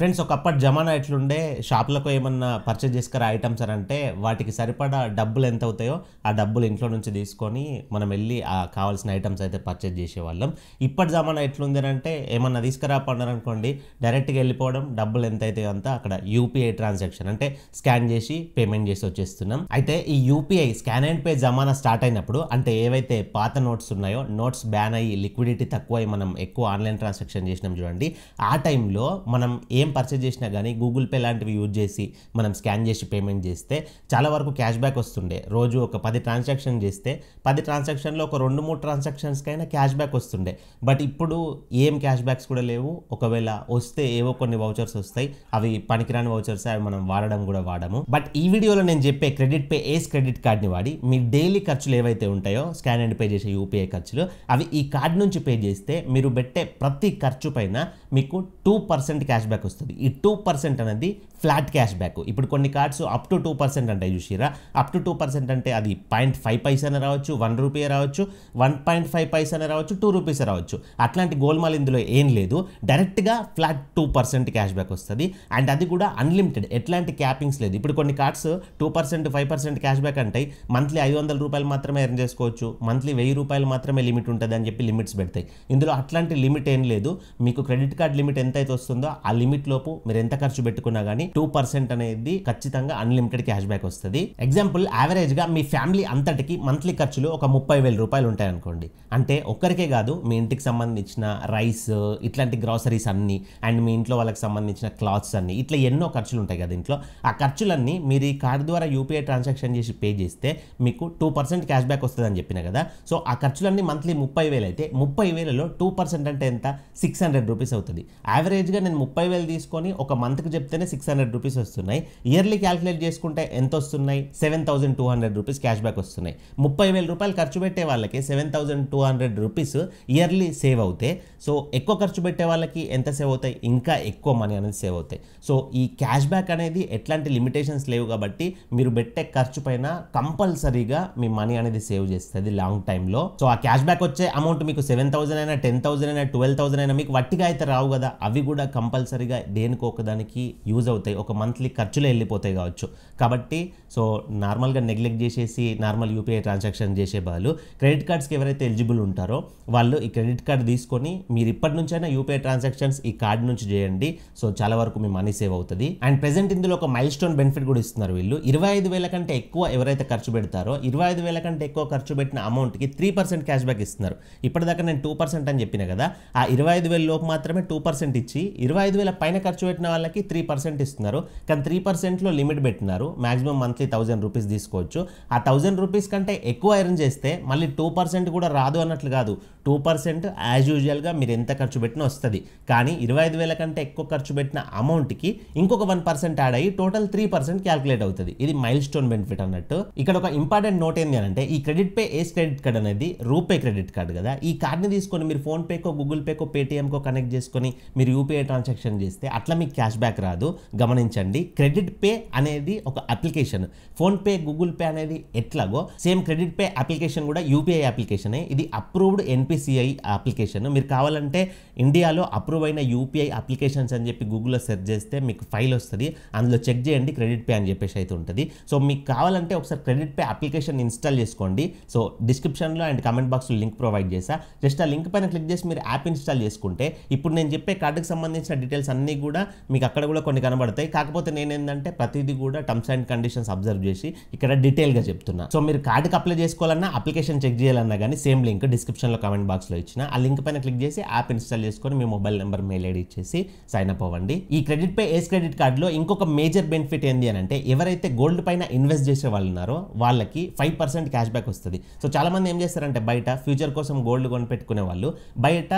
Friends ఒకప్పటి జమానా ఎట్లుండే షాపులకు ఏమన్నా పర్చేజ్ చేసుకురా ఐటమ్స్ అని అంటే వాటికి సరిపడా డబ్బులు ఎంత అవుతాయో ఆ డబ్బులు ఇంట్లో నుంచి తీసుకొని మనం వెళ్ళి ఆ కావాల్సిన ఐటమ్స్ అయితే పర్చేజ్ చేసేవాళ్ళం. ఇప్పటి జమానా ఎట్లుంది అంటే ఏమన్నా తీసుకురా పన్నారనుకోండి డైరెక్ట్గా వెళ్ళిపోవడం, డబ్బులు ఎంత అవుతాయో అంతా అక్కడ యూపీఐ ట్రాన్సాక్షన్ అంటే స్కాన్ చేసి పేమెంట్ చేసి వచ్చేస్తున్నాం. అయితే ఈ యూపీఐ స్కాన్ అండ్ పే జమానా స్టార్ట్ అయినప్పుడు అంటే ఏవైతే పాత నోట్స్ ఉన్నాయో నోట్స్ బ్యాన్ అయ్యి లిక్విడిటీ తక్కువ మనం ఎక్కువ ఆన్లైన్ ట్రాన్సాక్షన్ చేసినాం చూడండి, ఆ టైంలో మనం ఏం పర్చేజ్ చేసినా కానీ గూగుల్ పే లాంటివి యూజ్ చేసి మనం స్కాన్ చేసి పేమెంట్ చేస్తే చాలా వరకు క్యాష్ బ్యాక్ వస్తుండే. రోజు ఒక 10 ట్రాన్సాక్షన్ చేస్తే 10 ట్రాన్సాక్షన్లో ఒక 2-3 ట్రాన్సాక్షన్స్కైనా క్యాష్ బ్యాక్ వస్తుండే. బట్ ఇప్పుడు ఏం క్యాష్ బ్యాక్స్ కూడా లేవు. ఒకవేళ వస్తే ఏవో కొన్ని వౌచర్స్ వస్తాయి, అవి పనికిరాని వౌచర్స్, అవి మనం వాడడం కూడా వాడము. బట్ ఈ వీడియోలో నేను చెప్పే క్రెడిట్ పే ఏస్ క్రెడిట్ కార్డ్ని వాడి మీ డైలీ ఖర్చులు ఏవైతే ఉంటాయో స్కాన్ అండ్ పే చేసే యూపీఐ ఖర్చులు అవి ఈ కార్డ్ నుంచి పే చేస్తే మీరు పెట్టే ప్రతి ఖర్చు పైన మీకు 2% క్యాష్ బ్యాక్ వస్తుంది. ఈ 2% అనేది ఫ్లాట్ క్యాష్ బ్యాక్. ఇప్పుడు కొన్ని కార్డ్స్ అప్ టు 2% అంటే చూసిరా, అప్ టు 2% అంటే అది 0.5 పైసా రావచ్చు, 1 రూపీ రావచ్చు, 1.5 పైసా రావచ్చు, 2 రూపీస్ రావచ్చు. అట్లాంటి గోల్మాల్ ఇందులో ఏం లేదు. డైరెక్ట్గా ఫ్లాట్ 2% క్యాష్ బ్యాక్ వస్తుంది. అండ్ అది కూడా అన్లిమిటెడ్, ఎట్లాంటి క్యాపింగ్స్ లేదు. ఇప్పుడు కొన్ని కార్డ్స్ 2%, 5% క్యాష్ బ్యాక్ అంటే మంత్లీ 500 రూపాయలు మాత్రమే ఎర్న్ చేసుకోవచ్చు, మంత్లీ 1000 రూపాయలు మాత్రమే లిమిట్ ఉంటుంది అని చెప్పి లిమిట్స్ పెడతాయి. ఇందులో అట్లాంటి లిమిట్ ఏం లేదు. మీకు క్రెడిట్ కార్డ్ లిమిట్ ఎంత అయితే వస్తుందో ఆ లిమిట్ లోపు మీరు ఎంత ఖర్చు పెట్టుకున్నా కానీ 2% అనేది ఖచ్చితంగా అన్లిమిటెడ్ క్యాష్ బ్యాక్ వస్తుంది. ఎగ్జాంపుల్, యావరేజ్ గా మీ ఫ్యామిలీ అంతటికి మంత్లీ ఖర్చులు ఒక 30,000 రూపాయలు ఉంటాయి అనుకోండి. అంటే ఒక్కరికే కాదు, మీ ఇంటికి సంబంధించిన రైస్ ఇట్లాంటి గ్రాసరీస్ అన్ని అండ్ మీ ఇంట్లో వాళ్ళకి సంబంధించిన క్లాత్స్ అన్ని, ఇట్లా ఎన్నో ఖర్చులు ఉంటాయి కదా ఇంట్లో. ఆ ఖర్చులన్నీ మీరు ఈ కార్డు ద్వారా యూపీఐ ట్రాన్సాక్షన్ చేసి పే చేస్తే మీకు 2% క్యాష్ బ్యాక్ వస్తుంది అని చెప్పిన కదా. సో ఆ ఖర్చులన్నీ మంత్లీ 30,000 అయితే 30,000లో 2% అంటే ఎంత? 600 రూపీస్ అవుతుంది. యావరేజ్గా నేను 30,000 తీసుకొని ఒక మంత్కి చెప్తేనే 600 రూపీస్ వస్తున్నాయి. ఇయర్లీ క్యాల్కులేట్ చేసుకుంటే ఎంత వస్తున్నాయి? 7,200 రూపీస్ క్యాష్ బ్యాక్ వస్తున్నాయి. 30,000 రూపాయలు ఖర్చు పెట్టే వాళ్ళకి 7,200 రూపీస్ ఇయర్లీ సేవ్ అవుతాయి. సో ఎక్కువ ఖర్చు పెట్టే వాళ్ళకి ఎంత సేవ్ అవుతాయి? ఇంకా ఎక్కువ మనీ అనేది సేవ్ అవుతాయి. సో ఈ క్యాష్ బ్యాక్ అనేది ఎట్లాంటి లిమిటేషన్స్ లేవు కాబట్టి మీరు పెట్టే ఖర్చు పైన కంపల్సరీగా మీ మనీ అనేది సేవ్ చేస్తుంది లాంగ్ టైంలో. సో ఆ క్యాష్ బ్యాక్ వచ్చే అమౌంట్ మీకు 7,000 అయినా, 10,000 అయినా, 12,000 అయినా మీకు వట్టిగా అయితే రావు కదా. అవి కూడా కంపల్సరీగా దేనికో ఒకదానికి యూజ్ అవుతాయి, ఒక మంత్లీ ఖర్చులే వెళ్ళిపోతాయి కావచ్చు. కాబట్టి సో నార్మల్గా నెగ్లెక్ట్ చేసేసి నార్మల్ యూపీఐ ట్రాన్సాక్షన్ చేసే వాళ్ళు క్రెడిట్ కార్డ్స్కి ఎవరైతే ఎలిజిబుల్ ఉంటారో వాళ్ళు ఈ క్రెడిట్ కార్డ్ తీసుకొని మీరు ఇప్పటి నుంచైనా యూపీఐ ట్రాన్సాక్షన్స్ ఈ కార్డ్ నుంచి చేయండి. సో చాలా వరకు మీ మనీ సేవ్ అవుతుంది. అండ్ ప్రెసెంట్ ఇందులో ఒక మైల్ స్టోన్ బెనిఫిట్ కూడా ఇస్తున్నారు వీళ్ళు. 25,000 కంటే ఎక్కువ ఎవరైతే ఖర్చు పెడతారో 25,000 కంటే ఎక్కువ ఖర్చు పెట్టిన అమౌంట్కి 3% క్యాష్ బ్యాక్ ఇస్తున్నారు. ఇప్పటిదాకా నేను 2% అని చెప్పిన కదా, ఆ 25,000 లోపు మాత్రమే 2% ఇచ్చి 25,000 పైన ఖర్చు పెట్టిన వాళ్ళకి 3% ఇస్తున్నారు. కానీ 3%లో లిమిట్ పెట్టినారు. మాక్సిమం మంత్లీ 1,000 రూపీస్ తీసుకోవచ్చు. ఆ 1,000 రూపీస్ కంటే ఎక్కువ ఎర్న్ చేస్తే మళ్ళీ 2% కూడా రాదు అన్నట్లు కాదు. 2% యాజ్ యూజువల్గా మీరు ఎంత ఖర్చు పెట్టినా వస్తుంది. కానీ 25,000 కంటే ఎక్కువ ఖర్చు పెట్టిన అమౌంట్కి ఇంకొక 1% యాడ్ అయ్యి టోటల్ 3% క్యాల్కులేట్ అవుతుంది. ఇది మైల్ స్టోన్ బెనిఫిట్ అన్నట్టు. ఇక్కడ ఒక ఇంపార్టెంట్ నోట్ ఏంటి అంటే ఈ క్రెడిట్ పే ఏస్ క్రెడిట్ కార్డ్ అనేది రూపే క్రెడిట్ కార్డ్ కదా. ఈ కార్డ్ని తీసుకొని మీరు ఫోన్ పేకో, గూగుల్ పేకో, పేటిఎంకో కనెక్ట్ చేసుకొని మీరు యూపీఐ ట్రాన్సాక్షన్ చేస్తే అట్లా మీకు క్యాష్ బ్యాక్ రాదు. గమనించండి, క్రెడిట్ పే అనేది ఒక application. Phone pay, Google pay అనేది ఎట్లాగో సేమ్ క్రెడిట్ పే అప్లికేషన్ కూడా యూపీఐ అప్లికేషనే. ఇది అప్రూవ్డ్ ఎన్పిసిఐ అప్లికేషన్. మీరు కావాలంటే ఇండియాలో అప్రూవ్ అయిన యూపీఐ అప్లికేషన్స్ అని చెప్పి గూగుల్లో సెర్చ్ చేస్తే మీకు ఫైల్ వస్తుంది. అందులో చెక్ చేయండి క్రెడిట్ పే అని చెప్పేసి అయితే ఉంటుంది. సో మీకు కావాలంటే ఒకసారి క్రెడిట్ పే అప్లికేషన్ ఇన్స్టాల్ చేసుకోండి. సో డిస్క్రిప్షన్లో అండ్ కమెంట్ బాక్స్లో లింక్ ప్రొవైడ్ చేసా. జస్ట్ ఆ లింక్ పైన క్లిక్ చేసి మీరు యాప్ ఇన్స్టాల్ చేసుకుంటే ఇప్పుడు నేను చెప్పే కార్డుకి సంబంధించిన డీటెయిల్స్ అన్నీ కూడా మీకు అక్కడ కూడా కొన్ని కనబడతాయి. కాకపోతే నేనేంటంటే ప్రతిదీ కూడా టర్మ్స్ అండ్ కండిషన్స్ అబ్జర్వ్ చేసి ఇక్కడ డీటెయిల్గా చెప్తున్నా. సో మీరు కార్డుకి అప్లై చేసుకోవాలన్నా, అప్లికేషన్ చెక్ చేయాలన్నా కానీ సేమ్ లింక్ డిస్క్రిప్షన్లో కమెంట్ బాక్స్లో ఇచ్చిన ఆ లింక్ పైన క్లిక్ చేసి యాప్ ఇన్స్టాల్ చేసుకొని మీ మొబైల్ నెంబర్, మెయిల్ ఐడి ఇచ్చేసి సైన్ అప్ అవ్వండి. ఈ క్రెడిట్ పే ఏస్ క్రెడిట్ కార్డులో ఇంకొక మేజర్ బెనిఫిట్ ఏంటి అని అంటే ఎవరైతే గోల్డ్ పైన ఇన్వెస్ట్ చేసే వాళ్ళు ఉన్నారో వాళ్ళకి 5% క్యాష్ బ్యాక్ వస్తుంది. సో చాలా మంది ఏం చేస్తారంటే బయట ఫ్యూచర్ కోసం గోల్డ్ కొనిపెట్టుకునే వాళ్ళు బయట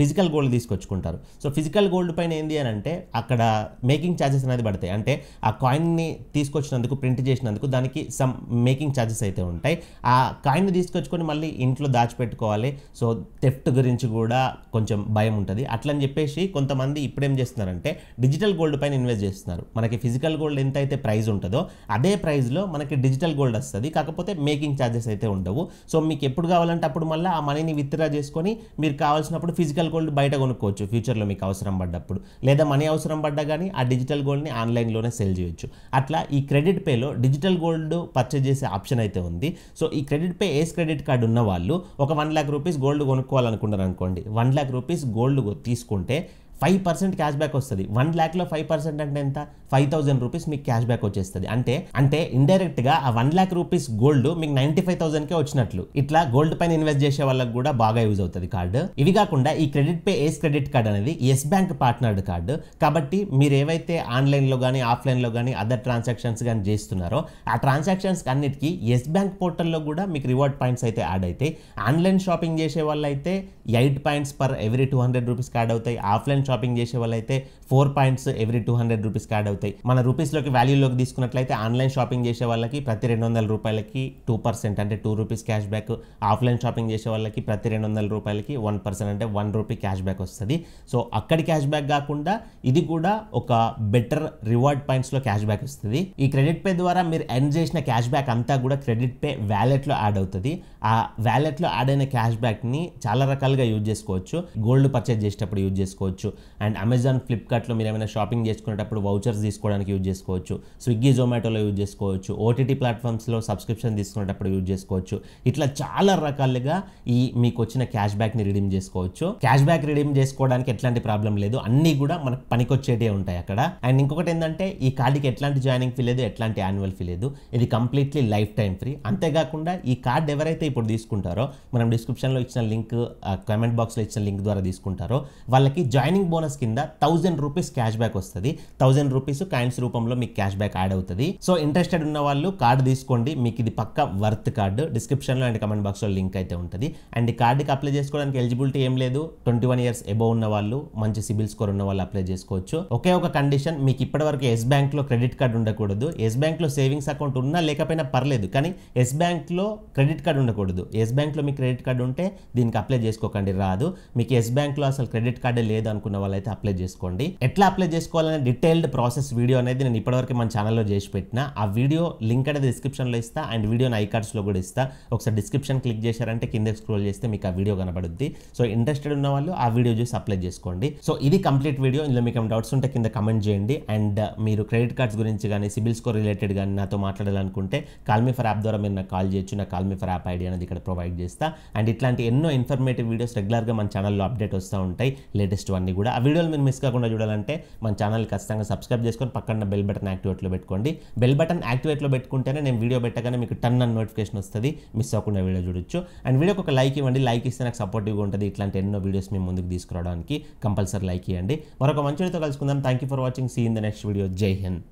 ఫిజికల్ గోల్డ్ తీసుకొచ్చుకుంటారు. సో ఫిజికల్ గోల్డ్ పైన ఏంటి అని అంటే అక్కడ మేకింగ్ ఛార్జెస్ అనేది పడతాయి. అంటే ఆ కాయిన్ని తీసుకొచ్చినందుకు, ప్రింట్ చేసినందుకు దానికి సమ్ మేకింగ్ ఛార్జెస్ అయితే ఉంటాయి. ఆ కాయిన్ని తీసుకొచ్చుకొని మళ్ళీ ఇంట్లో దాచిపెట్టుకోవాలి. సో థెఫ్ట్ గురించి కూడా కొంచెం భయం ఉంటుంది. అట్లని చెప్పేసి కొంతమంది ఇప్పుడేం చేస్తున్నారంటే డిజిటల్ గోల్డ్ పైన ఇన్వెస్ట్ చేస్తున్నారు. మనకి ఫిజికల్ గోల్డ్ ఎంత అయితే ప్రైస్ ఉంటుందో అదే ప్రైస్లో మనకి డిజిటల్ గోల్డ్ వస్తుంది. కాకపోతే మేకింగ్ ఛార్జెస్ అయితే ఉండవు. సో మీకు ఎప్పుడు కావాలంటే అప్పుడు మళ్ళీ ఆ మనీని విత్డ్రా చేసుకొని మీరు కావాల్సినప్పుడు ఫిజికల్ గోల్డ్ బయట కొనుక్కోవచ్చు ఫ్యూచర్లో మీకు అవసరం పడ్డప్పుడు. లేదా మనీ అవసరం పడ్డా కానీ ఆ డిజిటల్ గోల్డ్ని ఆన్లైన్లోనే సెల్ చేయొచ్చు. అట్లా ఈ క్రెడిట్ పేలో డిజిటల్ గోల్డ్ పర్చేజ్ చేసే ఆప్షన్ అయితే ఉంది. సో ఈ క్రెడిట్ పే ఏస్ క్రెడిట్ కార్డు ఉన్న వాళ్ళు ఒక 1 lakh రూపీస్ గోల్డ్ కొనుక్కోవాలనుకున్నారు అనుకోండి, 1 lakh రూపీస్ గోల్డ్ తీసుకుంటే 5% క్యాష్ బ్యాక్ వస్తుంది. 1 lakhలో 5% అంటే ఎంత? 5,000 రూపీస్ మీకు క్యాష్ బ్యాక్ వచ్చేస్తుంది. అంటే ఇండైరెక్ట్గా ఆ 1 lakh రూపీస్ గోల్డ్ మీకు 95,000కే వచ్చినట్లు. ఇట్లా గోల్డ్ పైన ఇన్వెస్ట్ చేసే వాళ్ళకి కూడా బాగా యూజ్ అవుతుంది కార్డు. ఇవి కాకుండా ఈ క్రెడిట్ పే ఏస్ క్రెడిట్ కార్డ్ అనేది ఎస్ బ్యాంక్ పార్ట్నర్డ్ కార్డు. కాబట్టి మీరు ఏవైతే ఆన్లైన్లో కానీ ఆఫ్లైన్లో కానీ అదర్ ట్రాన్సాక్షన్స్ కానీ చేస్తున్నారో ఆ ట్రాన్సాక్షన్స్ అన్నిటికీ ఎస్ బ్యాంక్ పోర్టల్లో కూడా మీకు రివార్డ్ పాయింట్స్ అయితే యాడ్ అవుతాయి. ఆన్లైన్ షాపింగ్ చేసే వాళ్ళు అయితే 8 పాయింట్స్ పర్ ఎవ్రీ 200 రూపీస్కి యాడ్ అవుతాయి. ఆఫ్లైన్ షాపింగ్ చేసే వాళ్ళైతే 4 పాయింట్స్ ఎవ్రీ 200 రూపీస్కి యాడ్ అవుతాయి. మన రూపీస్లోకి వాల్యూలోకి తీసుకున్నట్లయితే ఆన్లైన్ షాపింగ్ చేసే వాళ్ళకి ప్రతి 200 రూపాయలకి 2% అంటే 2 rupees cash back, offline shopping చేసే వాళ్ళకి ప్రతి 200 రూపాయలకి 1% అంటే 1 రూపీ క్యాష్ బ్యాక్ వస్తుంది. సో అక్కడి క్యాష్ బ్యాక్ కాకుండా ఇది కూడా ఒక బెటర్ రివార్డ్ పాయింట్స్లో క్యాష్ బ్యాక్ వస్తుంది. ఈ క్రెడిట్ పే ద్వారా మీరు ఎర్న్ చేసిన క్యాష్ బ్యాక్ అంతా కూడా క్రెడిట్ పే వ్యాలెట్లో యాడ్ అవుతుంది. ఆ వ్యాలెట్లో యాడ్ అయిన క్యాష్ బ్యాక్ని చాలా రకాలుగా యూజ్ చేసుకోవచ్చు. గోల్డ్ పర్చేజ్ చేసేటప్పుడు యూజ్ చేసుకోవచ్చు, అండ్ అమెజాన్ ఫ్లిప్కార్ట్లో మీరు ఏమైనా షాపింగ్ చేసుకునేటప్పుడు వౌచర్స్ తీసుకోవడానికి యూజ్ చేసుకోవచ్చు, స్విగ్గీ జొమాటోలో యూజ్ చేసుకోవచ్చు, ఓటీటీ ప్లాట్ఫామ్స్లో సబ్స్క్రిప్షన్ తీసుకునేటప్పుడు యూజ్ చేసుకోవచ్చు. ఇట్లా చాలా రకాలుగా ఈ మీకు వచ్చిన క్యాష్ బ్యాక్ని రిడీమ్ చేసుకోవచ్చు. క్యాష్ బ్యాక్ రిడీమ్ చేసుకోవడానికి ఎట్లాంటి ప్రాబ్లం లేదు, అన్నీ కూడా మనకు పనికొచ్చేటే ఉంటాయి అక్కడ. అండ్ ఇంకొకటి ఏంటంటే ఈ కార్డుకి ఎట్లాంటి జాయినింగ్ ఫీ లేదు, ఎట్లాంటి యాన్యువల్ ఫీ లేదు. ఇది కంప్లీట్లీ లైఫ్ టైం ఫ్రీ. అంతేకాకుండా ఈ కార్డు ఎవరైతే ఇప్పుడు తీసుకుంటారో మనం డిస్క్రిప్షన్లో ఇచ్చిన లింక్, కామెంట్ బాక్స్లో ఇచ్చిన లింక్ ద్వారా తీసుకుంటారో వాళ్ళకి జాయినింగ్ బోనస్ కింద 1000 రూపీస్ క్యాష్ బ్యాక్ వస్తుంది. 1000 రూపీస్ కాయిన్స్ రూపంలో మీకు క్యాష్ బ్యాక్ యాడ్ అవుతుంది. సో ఇంట్రెస్టెడ్ ఉన్న వాళ్ళు కార్డు తీసుకోండి, మీకు ఇది పక్క వర్త్ కార్డు. డిస్క్రిప్షన్లో అండ్ కామెంట్ బాక్స్లో లింక్ అయితే ఉంటుంది. అండ్ ఈ కార్డుకి అప్లై చేసుకోవడానికి ఎలిజిబిలిటీ ఏం లేదు. 21 years అబోవ్ ఉన్న వాళ్ళు, మంచి సిబిల్ స్కోర్ ఉన్న వాళ్ళు అప్లై చేసుకోవచ్చు. ఒకే ఒక కండిషన్, మీకు ఇప్పటివరకు ఎస్ బ్యాంక్లో క్రెడిట్ కార్డు ఉండకూడదు. ఎస్ బ్యాంక్లో సేవింగ్స్ అకౌంట్ ఉన్నా లేకపోయినా పర్లేదు, కానీ ఎస్ బ్యాంక్లో క్రెడిట్ కార్డు ఉండకూడదు. ఎస్ బ్యాంక్లో మీకు క్రెడిట్ కార్డు ఉంటే దీనికి అప్లై చేసుకోకండి, రాదు. మీకు ఎస్ బ్యాంక్లో అసలు క్రెడిట్ కార్డే లేదు అనుకున్న వాళ్ళైతే అప్లై చేసుకోండి. ఎట్లా అప్లై చేసుకోవాలనే డీటెయిల్డ్ ప్రాసెస్ వీడియో అనేది నేను ఇప్పటివరకు మన ఛానల్లో చేసి పెట్టిన. ఆ వీడియో లింక్ అనేది డిస్క్రిప్షన్లో ఇస్తా, అండ్ వీడియోని ఐకార్డ్స్లో కూడా ఇస్తా. ఒకసారి డిస్క్రిప్షన్ క్లిక్ చేశారంటే కింద స్క్రోల్ చేస్తే మీకు ఆ వీడియో కనబడుద్ది. సో ఇంట్రెస్టెడ్ ఉన్న వాళ్ళు ఆ వీడియో చూసి అప్లై చేసుకోండి. సో ఇది కంప్లీట్ వీడియో. ఇందులో మీకు ఏమైనా డౌట్స్ ఉంటే కింద కమెంట్ చేయండి. అండ్ మీరు క్రెడిట్ కార్డ్స్ గురించి కానీ సిబిల్ స్కోర్ రిలేటెడ్ కానీ నాతో మాట్లాడాలనుకుంటే కాల్మీ ఫర్ యాప్ ద్వారా మీరు నాకు కాల్ చేయొచ్చు. నా కాల్మీ ఫర్ యాప్ ఐడి అనేది ఇక్కడ ప్రొవైడ్ చేస్తా. అండ్ ఇట్లాంటి ఎన్నో ఇన్ఫర్మేటివ్ వీడియోస్ రెగ్యులర్గా మన ఛానల్లో అప్డేట్ వస్తూ ఉంటాయి, లేటెస్ట్ అన్నీ కూడా. ఆ వీడియోలు మీరు మిస్ కాకుండా చూడాలంటే మన ఛానల్ ఖచ్చితంగా సబ్స్క్రైబ్ చేసుకొని పక్కన బెల్ బటన్ యాక్టివేట్లో పెట్టుకోండి. బెల్ బటన్ యాక్టివేట్లో పెట్టుకుంటేనే నేను వీడియో పెట్టగానే మీకు టన్ అని నోటిఫికేషన్ వస్తుంది, మిస్ అవ్వకుండా వీడియో చూడొచ్చు. అండ్ వీడియోకి ఒక లైక్ ఇవ్వండి, లైక్ ఇస్తే నాకు సపోర్టివ్గా ఉంటుంది. ఇట్లాంటి ఎన్నో వీడియోస్ మేము ముందుకు తీసుకురావడానికి కంపల్సరీ లైక్ ఇవ్వండి. మరొక మంచి వీడియోతో కలుసుకుందాం. Thank you for watching. See in the next video. జై హింద్.